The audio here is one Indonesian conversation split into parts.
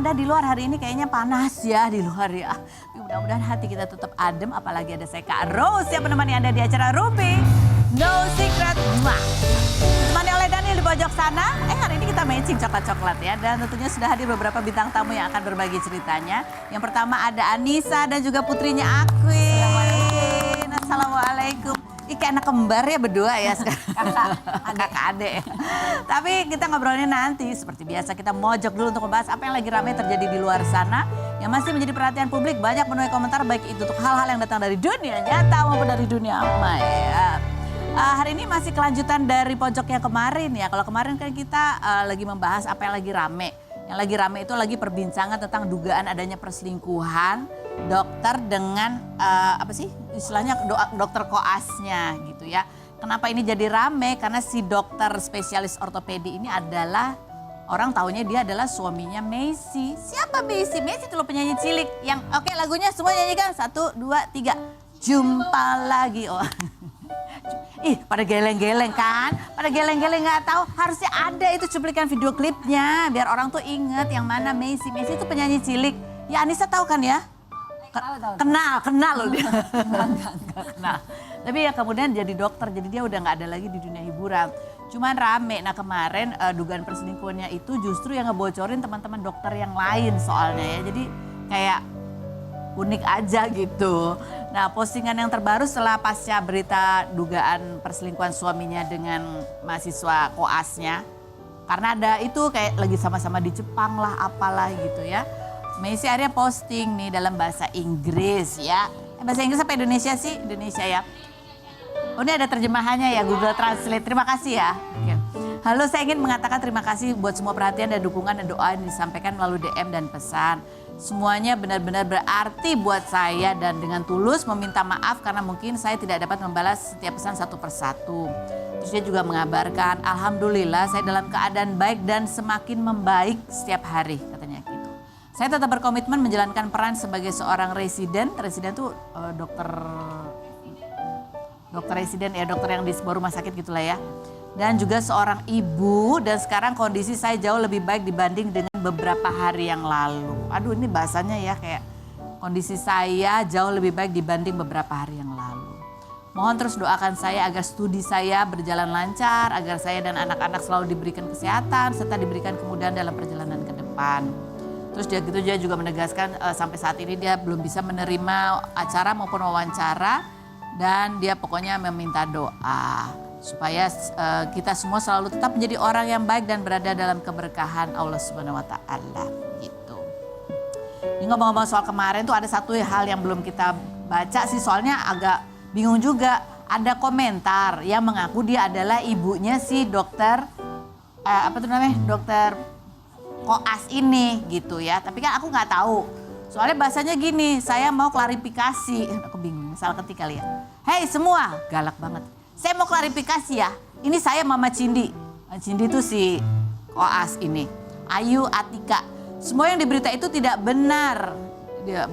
Anda di luar hari ini kayaknya panas ya di luar ya. Mudah-mudahan hati kita tetap adem, apalagi ada saya Kak Rose yang menemani Anda di acara Rumpi No Secret. Ditemani oleh Daniel di pojok sana. Hari ini kita matching coklat-coklat ya. Dan tentunya sudah hadir beberapa bintang tamu yang akan berbagi ceritanya. Yang pertama ada Anissa dan juga putrinya Aquin. Assalamualaikum. Kayak anak kembar ya berdua ya sekarang. Kakak adek. Tapi kita ngobrolnya nanti. Seperti biasa kita mojok dulu untuk membahas apa yang lagi ramai terjadi di luar sana. Yang masih menjadi perhatian publik, banyak menuai komentar baik itu untuk hal-hal yang datang dari dunia nyata maupun dari dunia maya. Hari ini masih kelanjutan dari pojok yang kemarin ya. Kalau kemarin kan kita lagi membahas apa yang lagi rame. Yang lagi rame itu lagi perbincangan tentang dugaan adanya perselingkuhan dokter dengan apa sih istilahnya dokter koasnya gitu ya. Kenapa ini jadi rame? Karena si dokter spesialis ortopedi ini adalah orang taunya dia adalah suaminya Messi. Siapa Messi? Messi itu loh penyanyi cilik yang oke lagunya semua nyanyikan 1, 2, 3. Jumpa lagi. Oh. Ih, pada geleng-geleng kan? Pada geleng-geleng nggak tahu. Harusnya ada itu cuplikan video klipnya biar orang tuh inget yang mana Messi. Messi itu penyanyi cilik. Ya Anissa tahu kan ya? Kenal loh dia. Kenal. Tapi ya kemudian jadi dokter, jadi dia udah nggak ada lagi di dunia hiburan. Cuman rame. Nah kemarin dugaan perselingkuhannya itu justru yang ngebocorin teman-teman dokter yang lain soalnya ya. Jadi kayak unik aja gitu. Nah postingan yang terbaru setelah pasca berita dugaan perselingkuhan suaminya dengan mahasiswa koasnya. Karena ada itu kayak lagi sama-sama di Jepang lah apalah gitu ya. Messi akhirnya posting nih dalam bahasa Inggris ya. Bahasa Inggris apa Indonesia sih? Indonesia ya. Oh ini ada terjemahannya ya Google Translate. Terima kasih ya. Oke. Halo, saya ingin mengatakan terima kasih buat semua perhatian dan dukungan dan doa yang disampaikan melalui DM dan pesan. Semuanya benar-benar berarti buat saya dan dengan tulus meminta maaf karena mungkin saya tidak dapat membalas setiap pesan satu persatu. Terus dia juga mengabarkan, alhamdulillah saya dalam keadaan baik dan semakin membaik setiap hari katanya gitu. Saya tetap berkomitmen menjalankan peran sebagai seorang residen. Residen tuh dokter residen ya, dokter yang di sebuah rumah sakit gitulah ya. Dan juga seorang ibu dan sekarang kondisi saya jauh lebih baik dibanding dengan beberapa hari yang lalu. Aduh ini bahasanya ya kayak kondisi saya jauh lebih baik dibanding beberapa hari yang lalu. Mohon terus doakan saya agar studi saya berjalan lancar, agar saya dan anak-anak selalu diberikan kesehatan serta diberikan kemudahan dalam perjalanan ke depan. Terus dia juga menegaskan sampai saat ini dia belum bisa menerima acara maupun wawancara dan dia pokoknya meminta doa supaya kita semua selalu tetap menjadi orang yang baik dan berada dalam keberkahan Allah Subhanahu wa taala gitu. Ini ngomong-ngomong soal kemarin tuh ada satu hal yang belum kita baca sih soalnya agak bingung juga. Ada komentar yang mengaku dia adalah ibunya si dokter dokter koas ini gitu ya. Tapi kan aku nggak tahu. Soalnya bahasanya gini, saya mau klarifikasi. Aku bingung, salah ketik kali ya. Hei semua, galak banget. Saya mau klarifikasi ya, ini saya Mama Cindy. Cindy itu si koas ini. Ayu Atika. Semua yang diberita itu tidak benar.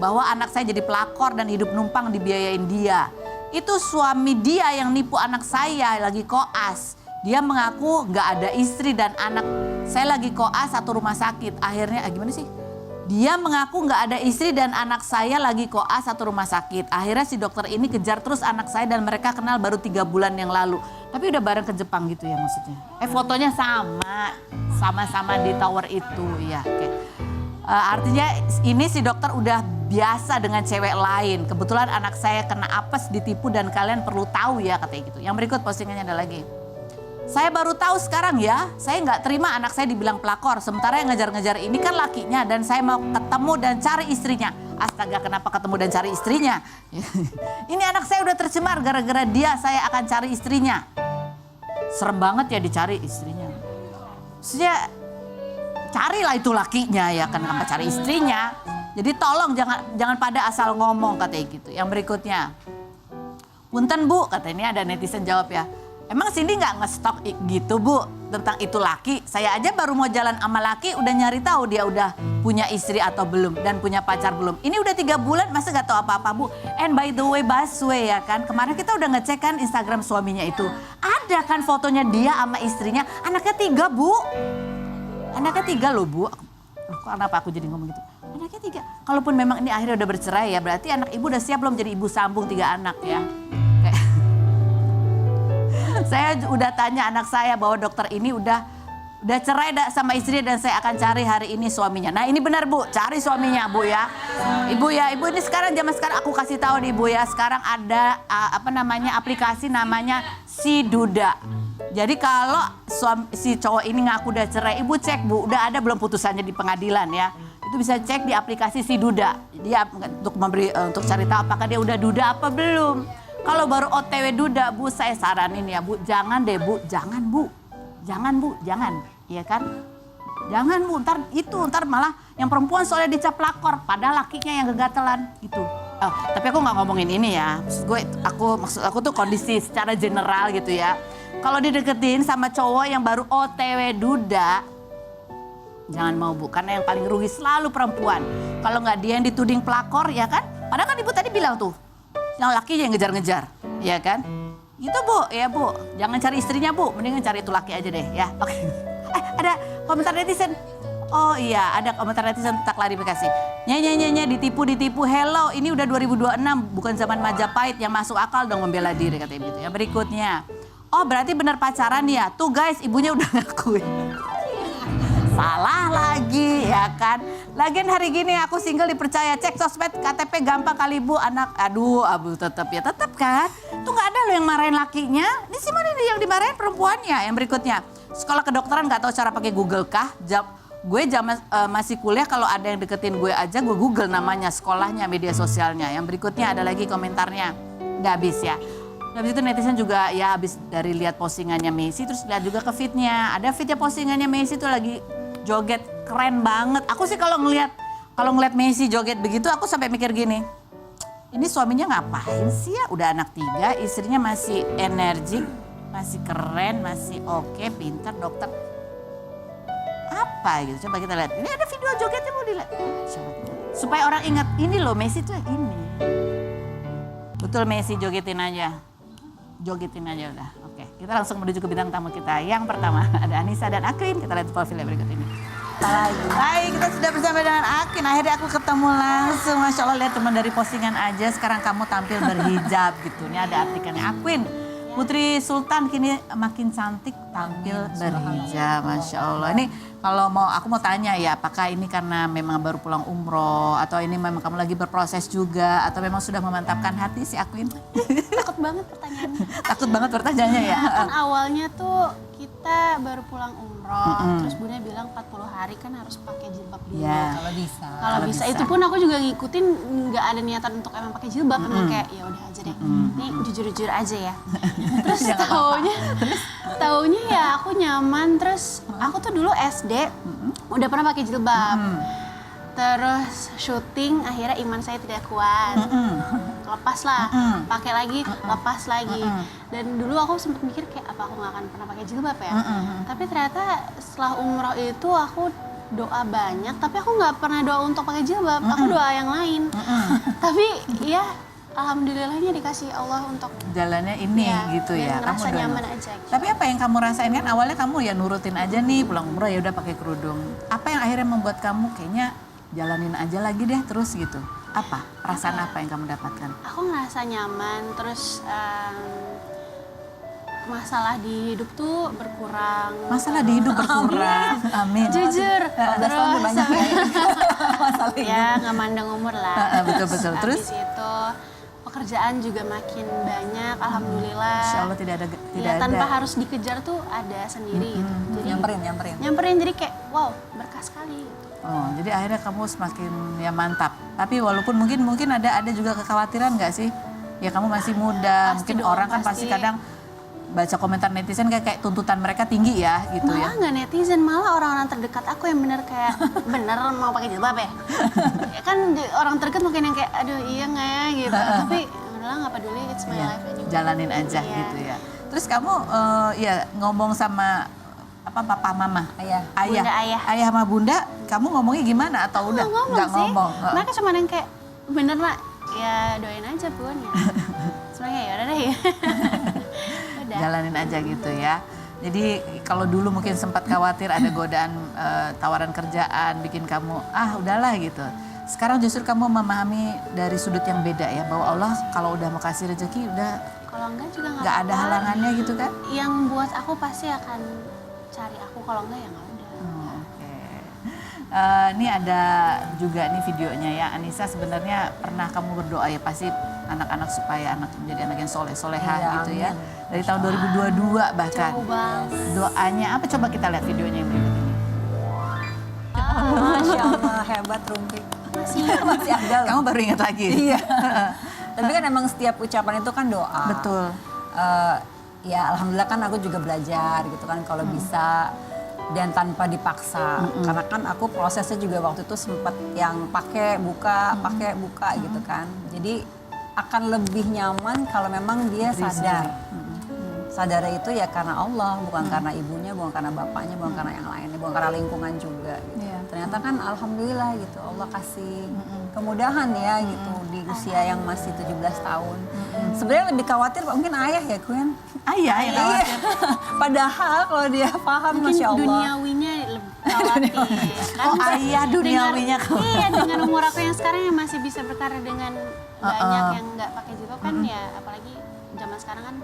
Bahwa anak saya jadi pelakor dan hidup numpang dibiayain dia. Itu suami dia yang nipu anak saya lagi koas. Dia mengaku gak ada istri dan anak. Saya lagi koas satu rumah sakit. Akhirnya gimana sih? Dia mengaku gak ada istri dan anak saya lagi koas satu rumah sakit. Akhirnya si dokter ini kejar terus anak saya dan mereka kenal baru 3 bulan yang lalu. Tapi udah bareng ke Jepang gitu ya maksudnya. Fotonya sama-sama di tower itu ya. Artinya ini si dokter udah biasa dengan cewek lain. Kebetulan anak saya kena apes ditipu dan kalian perlu tahu ya katanya gitu. Yang berikut postingannya ada lagi. Saya baru tahu sekarang ya, saya nggak terima anak saya dibilang pelakor. Sementara yang ngejar-ngejar ini kan lakinya dan saya mau ketemu dan cari istrinya. Astaga kenapa ketemu dan cari istrinya? Ini anak saya udah tercemar gara-gara dia saya akan cari istrinya. Serem banget ya dicari istrinya. Maksudnya carilah itu lakinya ya, kenapa cari istrinya. Jadi tolong jangan pada asal ngomong katanya gitu. Yang berikutnya, punten bu, kata ini ada netizen jawab ya. Emang Cindy nggak ngestok gitu bu tentang itu laki? Saya aja baru mau jalan sama laki udah nyari tahu dia udah punya istri atau belum dan punya pacar belum. Ini udah 3 bulan masa nggak tahu apa-apa bu. And by the way Baswe ya kan kemarin kita udah ngecek kan Instagram suaminya itu. Ada kan fotonya dia sama istrinya anaknya 3 bu. Anaknya 3 loh bu. Loh, kok kenapa aku jadi ngomong gitu? Anaknya 3. Kalaupun memang ini akhirnya udah bercerai ya, berarti anak ibu udah siap belum jadi ibu sambung 3 anak ya. Kayak saya udah tanya anak saya bahwa dokter ini udah cerai sama istrinya dan saya akan cari hari ini suaminya. Nah ini benar Bu, cari suaminya Bu ya. Ibu ini sekarang zaman sekarang aku kasih tahu nih Bu ya. Sekarang ada aplikasi namanya Si Duda. Jadi kalau si cowok ini ngaku udah cerai, ibu cek Bu, udah ada belum putusannya di pengadilan ya. Itu bisa cek di aplikasi Si Duda. Dia untuk cari tahu apakah dia udah duda apa belum. Kalau baru OTW duda Bu, saya saranin ya Bu, jangan deh Bu, jangan Bu. Jangan Bu, jangan. Iya kan? Jangan Bu, ntar malah yang perempuan soalnya dicap lakor, padahal lakinya yang gegatelan gitu. Tapi aku nggak ngomongin ini ya. Maksud aku tuh kondisi secara general gitu ya. Kalau dideketin sama cowok yang baru OTW duda, jangan mau Bu, karena yang paling rugi selalu perempuan. Kalau nggak dia yang dituding pelakor ya kan? Padahal kan ibu tadi bilang tuh, yang laki yang ngejar-ngejar, ya kan? Gitu Bu, ya Bu. Jangan cari istrinya Bu, mendingan cari itu laki aja deh ya. Oke. Ada komentar netizen. Oh iya, ada komentar netizen tentang klarifikasi. Nyanyi, ditipu. Hello, ini udah 2026, bukan zaman Majapahit, yang masuk akal dong membela diri katanya gitu. Yang berikutnya. Oh berarti benar pacaran ya. Tuh guys, ibunya udah ngakuin. Salah lagi ya kan. Lagian hari gini aku single dipercaya, cek sosmed KTP gampang kali Bu, anak. Aduh tetap kan. Tuh nggak ada loh yang marahin lakinya. Di sini mana yang dimarahin perempuannya. Yang berikutnya, sekolah kedokteran nggak tahu cara pakai Google kah? Gue masih kuliah, kalau ada yang deketin gue aja gue Google namanya, sekolahnya, media sosialnya. Yang berikutnya ada lagi komentarnya, nggak habis ya. Habis itu netizen juga ya habis dari lihat postingannya Messi, terus lihat juga ke feednya. Ada feednya postingannya Messi tuh lagi joget keren banget. Aku sih kalau ngelihat Messi joget begitu, aku sampai mikir gini, ini suaminya ngapain sih ya? Udah anak 3, istrinya masih energik, masih keren, masih oke, pintar, dokter. Apa gitu? Coba kita lihat. Ini ada video jogetnya, mau dilihat. Supaya orang ingat, ini loh Messi tuh ini. Betul, Messi jogetin aja udah. Oke, kita langsung menuju ke bintang tamu kita. Yang pertama ada Anissa dan Akwin. Kita lihat profilnya berikut ini. Hai, kita sudah bersama dengan Akwin. Akhirnya aku ketemu langsung. Masya Allah, lihat teman dari postingan aja. Sekarang kamu tampil berhijab gitu. Ini ada artikelnya. Akwin, Putri Sultan kini makin cantik tampil berhijab. Masya Allah. Ini kalau aku mau tanya ya, apakah ini karena memang baru pulang umroh, atau ini memang kamu lagi berproses juga, atau memang sudah memantapkan hati si Akwin? Takut banget pertanyaannya. Takut banget pertanyaannya ya? Kan awalnya tuh kita baru pulang umroh, terus Bunda bilang 40 hari kan harus pakai jilbab dulu. Ya, kalau bisa. Itu pun aku juga ngikutin, nggak ada niatan untuk emang pakai jilbab, emang kayak ya udah aja deh. Ini jujur-jujur aja ya. Terus taunya ya aku nyaman, terus aku tuh dulu SD udah pernah pakai jilbab. Terus syuting akhirnya iman saya tidak kuat. Lepas lah, pakai lagi, lepas lagi. Dan dulu aku sempat mikir kayak apa aku nggak akan pernah pakai jilbab ya. Tapi ternyata setelah umroh itu aku doa banyak, tapi aku nggak pernah doa untuk pakai jilbab. Aku doa yang lain. Tapi ya alhamdulillahnya dikasih Allah untuk jalannya ini ya, gitu ya. Kamu nyaman aja. Gitu. Tapi apa yang kamu rasain, kan awalnya kamu ya nurutin aja nih, pulang umroh ya udah pakai kerudung. Apa yang akhirnya membuat kamu kayaknya jalanin aja lagi deh terus gitu? Apa perasaan apa yang kamu dapatkan? Aku ngerasa nyaman, terus masalah di hidup tuh berkurang. Masalah di hidup berkurang. Amin. Jujur. Terus banyak masalah ya nggak mandang umur lah. Betul. Terus itu pekerjaan juga makin banyak, alhamdulillah. Insya Allah tidak ada. Tanpa harus dikejar tuh ada sendiri gitu. Jadi nyamperin jadi kayak wow, berkah sekali. Oh, jadi akhirnya kamu semakin ya mantap. Tapi walaupun mungkin ada juga kekhawatiran nggak sih? Ya kamu masih muda, pasti mungkin dong, orang kan pasti kadang baca komentar netizen kayak tuntutan mereka tinggi ya gitu. Malah nggak netizen, malah orang-orang terdekat aku yang bener kayak bener mau pakai jilbab ya. Kan orang terdekat mungkin yang kayak aduh iya nggak ya gitu. Tapi udahlah nggak peduli, it's my life anyway. Jalanin aja gitu ya. Terus kamu ya ngomong sama papa mama, ayah sama bunda, kamu ngomongnya gimana atau udah nggak ngomong? Mereka cuma yang kayak bener nak ya doain aja Bun ya. Sebenarnya ya udah deh ya. Jalanin aja gitu ya. Jadi kalau dulu mungkin sempat khawatir ada godaan tawaran kerjaan bikin kamu udahlah gitu. Sekarang justru kamu memahami dari sudut yang beda ya, bahwa Allah kalau udah mau kasih rezeki udah Kalau enggak juga nggak ada apa-apa. halangannya gitu kan? Yang buat aku pasti akan cari aku, kalau enggak ya nggak udah. Oke. Ini ada juga nih videonya ya, Anissa sebenarnya pernah kamu berdoa ya pasti anak-anak supaya anak menjadi anak yang soleh-soleha Iya, gitu ya. amin. Dari tahun 2022 bahkan. Coba. Doanya apa? Coba kita lihat videonya yang berikut ini. Masya Allah, hebat Rumpi. Masih ada loh. Kamu baru ingat lagi? Iya. Tapi kan emang setiap ucapan itu kan doa. Betul. Ya alhamdulillah kan aku juga belajar gitu kan kalau bisa dan tanpa dipaksa. Karena kan aku prosesnya juga waktu itu sempat yang pakai buka gitu kan. Jadi akan lebih nyaman kalau memang dia sadar. Sadarnya itu ya karena Allah, bukan karena ibunya, bukan karena bapaknya, bukan karena yang lainnya, bukan karena lingkungan juga. Gitu. Iya. Ternyata kan alhamdulillah gitu, Allah kasih kemudahan ya gitu di usia yang masih 17 tahun. Sebenarnya lebih khawatir mungkin ayah ya Queen. Ayah yang khawatir. Padahal kalau dia paham Mungkin Masya Allah. duniawinya lebih khawatir. Oh, ayah duniawinya kok. Iya, dengan umur aku yang sekarang yang masih bisa berkarya dengan banyak yang nggak pakai jilbab kan ya, apalagi zaman sekarang kan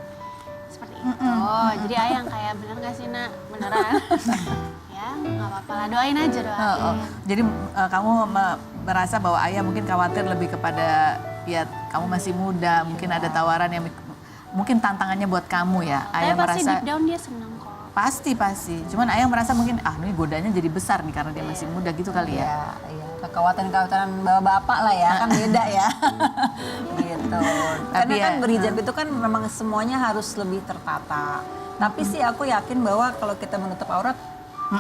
seperti itu. Jadi ayah yang kayak bener gak sih nak, beneran? Ya nggak apa-apa lah, doain aja doain. Jadi kamu merasa bahwa ayah mungkin khawatir lebih kepada ya kamu masih muda, mungkin ada tawaran yang mungkin tantangannya buat kamu ya. Tapi Ayah pasti merasa deep down dia seneng kok. pasti. Cuman ayah merasa mungkin ini godanya jadi besar nih karena dia masih muda gitu kali ya. Iya. Kekhawatiran bapak-bapak lah ya, kan beda ya. Gitu. Karena Tapi kan ya, berhijab itu kan memang semuanya harus lebih tertata. Tapi sih aku yakin bahwa kalau kita menutup aurat,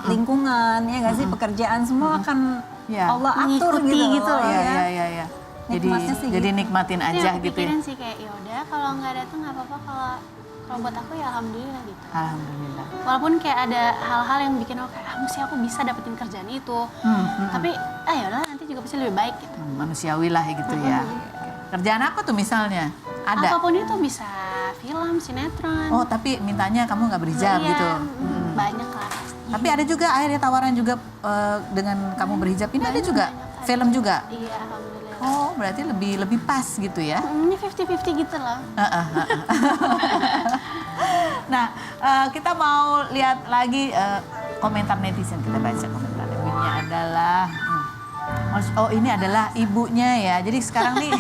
lingkungan, ya nggak sih, pekerjaan semua akan Ya. Allah atur Mengikuti gitu. gitu loh, ya. Iya. Nikmatnya sih Jadi gitu. nikmatin Ini aja aku gitu ya. pikirin sih kayak yaudah kalau nggak datang nggak apa-apa, kalau buat aku ya alhamdulillah gitu. Alhamdulillah. Walaupun kayak ada hal-hal yang bikin aku kayak mesti aku bisa dapetin kerjaan itu. Tapi yaudahlah nanti juga pasti lebih baik gitu. Manusiawi lah gitu ya. Kerjaan apa tuh misalnya? Ada? Apapun itu bisa film, sinetron. Oh tapi mintanya kamu nggak berhijab Iya, gitu. banyak lah pasti. Tapi ada juga akhirnya tawaran juga dengan kamu berhijab ini ada juga banyak. film juga. Iya, alhamdulillah. Oh berarti lebih pas gitu ya. Ini 50-50 gitu loh. Nah kita mau lihat lagi komentar netizen, kita baca komentar. Bunyinya adalah oh ini adalah ibunya ya. Jadi sekarang nih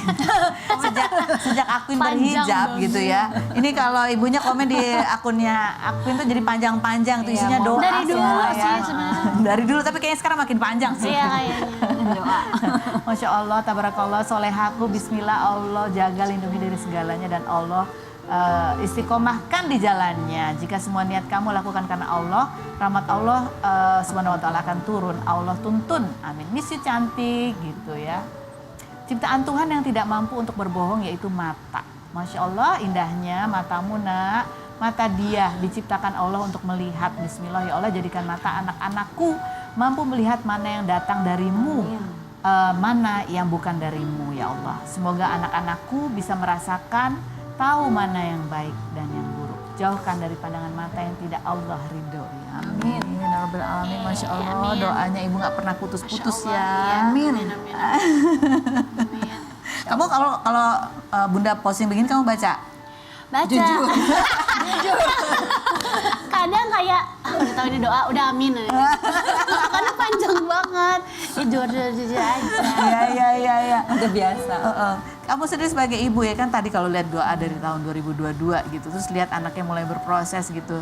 sejak Akwin Panjang berhijab banget. gitu ya. Ini kalau ibunya komen di akunnya Akwin tuh jadi panjang-panjang tuh isinya doa Dari dulu semua sih ya. sebenarnya. Dari dulu tapi kayaknya sekarang makin panjang sih. Iya kayaknya. Masya Allah, tabarakallah, solehaku, bismillah, Allah jaga lindungi dari segalanya dan Allah istiqomahkan di jalannya. Jika semua niat kamu lakukan karena Allah, rahmat Allah subhanahu wa ta'ala akan turun. Allah tuntun, amin. Misi cantik gitu ya. Ciptaan Tuhan yang tidak mampu untuk berbohong yaitu mata. Masya Allah indahnya matamu nak. Mata dia diciptakan Allah untuk melihat. Bismillah ya Allah jadikan mata anak-anakku mampu melihat mana yang datang darimu. Mana yang bukan darimu ya Allah. Semoga anak-anakku bisa merasakan tahu mana yang baik dan yang buruk. Jauhkan dari pandangan mata yang tidak Allah ridhoi. Amin. Ya Rabbal Alamin. Masya Allah Amin. doanya ibu gak pernah putus-putus Masya Allah, ya. iya. Amin. Amin. Kamu kalau Bunda posting begini kamu baca? Baca. Jujur. Kadang kayak udah tahu ini doa udah amin. Karena panjang banget. Jujur aja. Iya. Udah biasa. Kamu sendiri sebagai ibu ya kan tadi kalau lihat doa dari tahun 2022 gitu. Terus lihat anaknya mulai berproses gitu.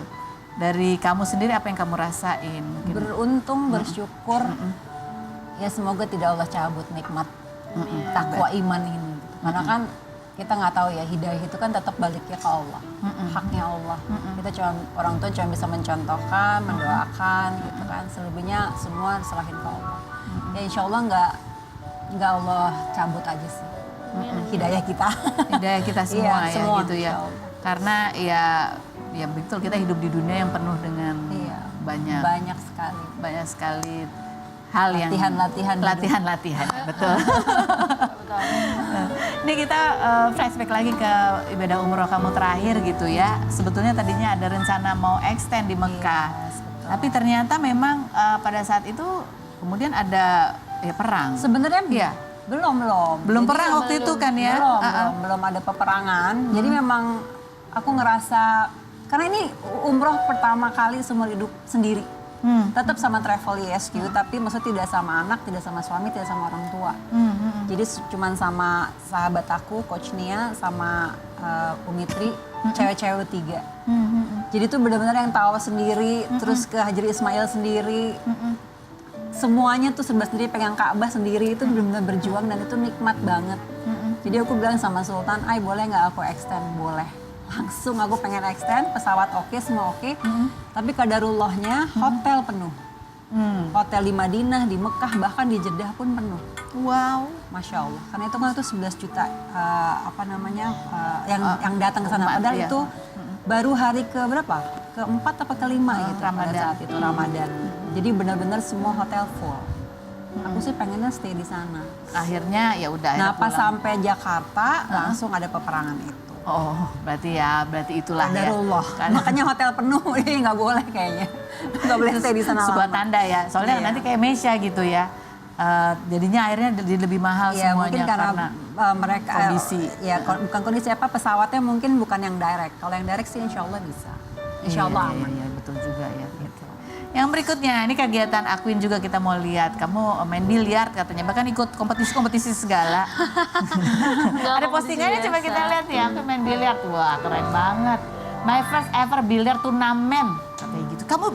Dari kamu sendiri apa yang kamu rasain? Mungkin. Beruntung, bersyukur. Ya semoga tidak Allah cabut nikmat takwa iman ini. Karena kan kita nggak tahu ya hidayah itu kan tetap baliknya ke Allah, haknya Allah. Kita cuma orang tua cuma bisa mencontohkan, mendoakan gitu kan. Selebihnya semua serahin ke Allah. Ya insya Allah nggak Allah cabut aja sih hidayah kita. Hidayah kita semua Iya, ya semua, gitu ya. insya Allah. Karena ya betul kita hidup di dunia yang penuh dengan Iya, banyak banyak sekali hal yang latihan-latihan latihan betul. Betul. Ini kita flashback lagi ke ibadah umroh kamu terakhir gitu ya. Sebetulnya tadinya ada rencana mau extend di Mekah. Tapi ternyata memang pada saat itu kemudian ada ya perang. Sebenarnya Iya. belum Belum perang waktu itu kan ya? belum ada peperangan. Jadi memang aku ngerasa karena ini umroh pertama kali seumur hidup sendiri. Tetap sama travel ISQ, tapi maksudnya tidak sama anak, tidak sama suami, tidak sama orang tua. Jadi cuman sama sahabat aku, Coach Nia, sama Umitri, cewek-cewek 3. Jadi itu benar-benar yang tawa sendiri, terus ke Hajar Ismail sendiri. Semuanya tuh serba sendiri, pegang Ka'bah sendiri, itu benar-benar berjuang dan itu nikmat banget. Jadi aku bilang sama Sultan, "Ay, boleh nggak aku extend?" Boleh. Langsung aku pengen extend, pesawat oke, semua oke. Tapi kadarullahnya hotel penuh. Hotel di Madinah, di Mekah, bahkan di Jeddah pun penuh. Wow. Masya Allah. Karena itu kan itu 11 juta yang datang ke sana. umat, Padahal iya. itu baru hari ke berapa? Keempat apa kelima gitu pada Ramadan. saat itu Ramadan. Jadi benar-benar semua hotel full. Aku sih pengennya stay di sana. Akhirnya ya udah. Nah akhirnya pas pulang. sampai Jakarta langsung ada peperangan itu. Oh, berarti itulah ya. Qadarullah. Makanya hotel penuh, ini nggak boleh kayaknya. Nggak boleh stay di sana Sebuah lama. tanda ya. Soalnya Iya. nanti kayak Mesya gitu ya. Jadinya akhirnya jadi lebih mahal Iya, semuanya mungkin karena mereka kondisi. bukan kondisi apa, pesawatnya mungkin bukan yang direct. Kalau yang direct sih insya Allah bisa. Insya Allah aman. Iya, betul juga ya. Gitu. Yang berikutnya, ini kegiatan Aquin juga kita mau lihat. Kamu main biliar katanya, bahkan ikut kompetisi-kompetisi segala. Ada postingannya coba kita lihat ya, aku main biliar. Wah, keren banget. My first ever biliar turnamen. Katanya gitu. Kamu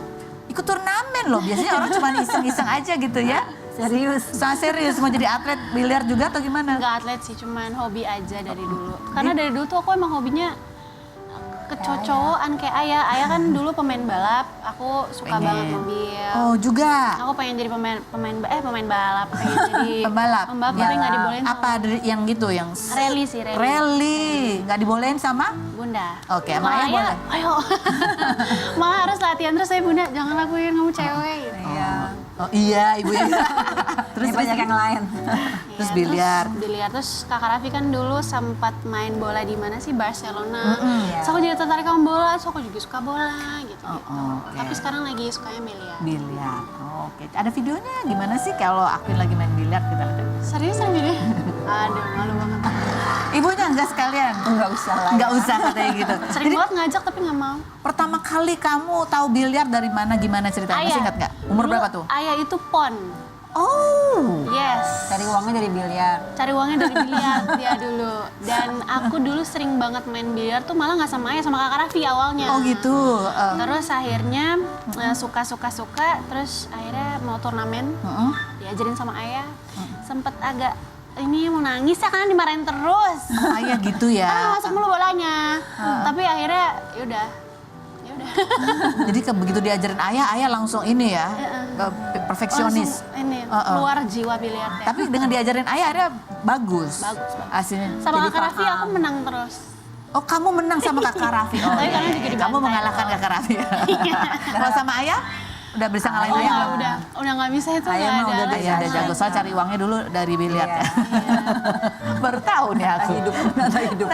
ikut turnamen loh, biasanya orang cuma iseng-iseng aja gitu ya. Serius. Sangat serius, mau jadi atlet biliar juga atau gimana? Nggak atlet sih, cuman hobi aja dari dulu. Karena dari dulu tuh aku emang hobinya kecocokan kayak ayah. Ayah kan dulu pemain balap, aku suka Pengen. banget mobil. Oh juga. Aku pengen jadi pemain balap, pengen jadi Pembalap. tapi nggak dibolehin sama Apa dari yang gitu, yang rally sih, rally. rally, nggak dibolehin sama? Bunda. Oke, sama Malah ayah boleh. Ayo. Malah harus latihan terus saya Bunda, jangan lakuin kamu cewek gitu. Iya. Oh iya, ibu ya. Terus banyak yang lain. Terus Iya, biliar. Biliar. Terus Kakak Raffi kan dulu sempat main bola di mana sih? Barcelona. Iya. Terus aku jadi tertarik sama bola, so aku juga suka bola gitu. Oke. Tapi sekarang lagi sukanya biliar. Biliar. Oh, oke. Ada videonya gimana sih kalau Aquin lagi main biliar kita lihat? Seriusan jadi? Aduh, malu banget. Ibunya enggak sekalian? Enggak usah lah. Enggak usah katanya gitu. Sering banget ngajak tapi nggak mau. Pertama kali kamu tahu biliar dari mana, gimana ceritanya? Masih ingat nggak? Umur Dulu berapa tuh? Ayah itu pon. Oh. Yes. Cari uangnya dari biliar. Cari uangnya dari biliar dia dulu. Dan aku dulu sering banget main biliar tuh malah nggak sama ayah, sama Kakak Raffi awalnya. Oh gitu. Terus akhirnya suka-suka, terus akhirnya mau turnamen, diajarin sama ayah. Sempet agak ini mau nangis ya kan, dimarahin terus. Ayah gitu ya. Masuk mulu bolanya. Tapi akhirnya yaudah. Jadi begitu diajarin ayah langsung ini ya, perfeksionis. Langsung ini keluar jiwa biliarnya. Tapi dengan diajarin ayah akhirnya bagus. Bagus. Aslinya. Sama Jadi Kakak Raffi paham. aku menang terus. Oh kamu menang sama kakak Raffi. Oh, Tapi iya. karena juga dibantai. Kamu mengalahkan kakak Raffi. Kalau sama ayah udah bisa ngalahin Oh ayah ya belum? udah nggak bisa itu, Ayah nggak mah ada. udah lagi. Ayah udah jago, soal cari uangnya dulu dari biliar. Iya. Baru tahu nih aku. Nata hidup.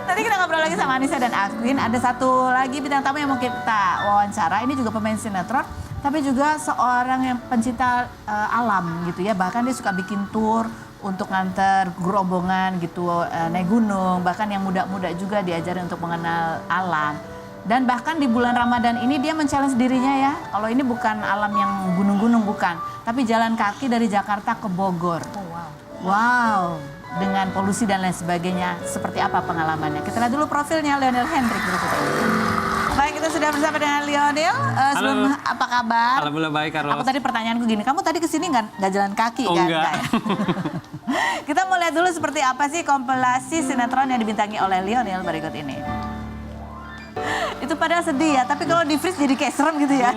Nanti kita ngobrol lagi sama Anissa dan Aquin. Ada satu lagi bintang tamu yang mau kita wawancara. Ini juga pemain sinetron, tapi juga seorang yang pencinta alam gitu ya. Bahkan dia suka bikin tour untuk nganter gerombongan gitu, naik gunung. Bahkan yang muda-muda juga diajarin untuk mengenal alam. Dan bahkan di bulan Ramadan ini dia men-challenge dirinya ya. Kalau ini bukan alam yang gunung-gunung, bukan. Tapi jalan kaki dari Jakarta ke Bogor. Oh, wow. Wow, dengan polusi dan lain sebagainya. Seperti apa pengalamannya? Kita lihat dulu profilnya Lionel Hendrik berikut ini. Baik, kita sudah bersama dengan Lionel. Sebelum apa kabar? Alhamdulillah baik, Carlos. Aku tadi pertanyaanku gini, kamu tadi kesini nggak jalan kaki Oh, kan? enggak. Ya? Kita mau lihat dulu seperti apa sih kompilasi sinetron yang dibintangi oleh Lionel berikut ini. Itu pada sedih ya, tapi kalau di freeze jadi kayak serem gitu ya.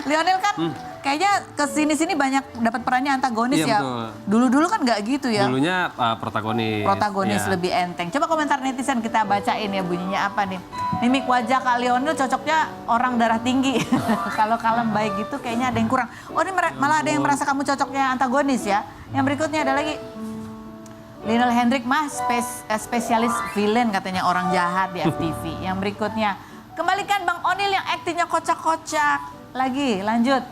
Lionel kan kayaknya kesini-sini banyak dapat perannya antagonis Iya, ya. betul. Dulu-dulu kan nggak gitu ya. Dulunya protagonis. Protagonis Ya. lebih enteng. Coba komentar netizen kita bacain ya bunyinya apa nih. Mimik wajah Kak Lionel cocoknya orang darah tinggi. Kalau kalem baik gitu kayaknya ada yang kurang. Oh ini malah ada yang merasa kamu cocoknya antagonis ya. Yang berikutnya ada lagi. Lionel Hendrik mah spesialis villain katanya orang jahat di FTV. Yang berikutnya, kembalikan Bang Onil yang aktingnya kocak-kocak. Lagi, lanjut.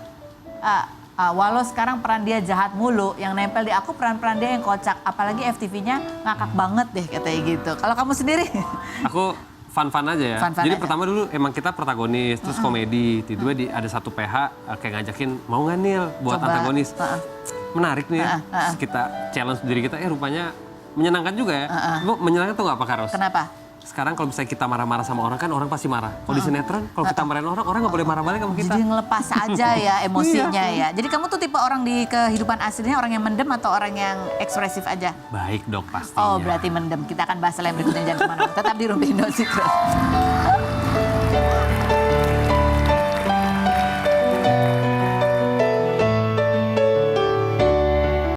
Walau sekarang peran dia jahat mulu, yang nempel di aku peran-peran dia yang kocak. Apalagi FTV-nya ngakak banget deh katanya gitu. Kalau kamu sendiri? Aku fun-fun aja ya. Fun-fun Jadi aja. pertama dulu emang kita protagonis, terus komedi. Tiba-tiba ada satu PH kayak ngajakin, mau nggak Nil buat Coba. antagonis. Menarik nih ya. Terus kita challenge diri kita, rupanya menyenangkan juga ya. Bu, menyenangkan tuh nggak apa Karos? Kenapa? Sekarang kalau misalnya kita marah-marah sama orang kan orang pasti marah. Kalau di sinetron, kalau kita marahin orang nggak boleh marah balik sama kita. Jadi ngelepas aja ya emosinya ya. Jadi kamu tuh tipe orang di kehidupan aslinya orang yang mendem atau orang yang ekspresif aja? Baik dok pastinya. Oh berarti mendem. Kita akan bahas hal yang berikutnya, jangan kemana-mana. Tetap di Rumpi Indo Secret.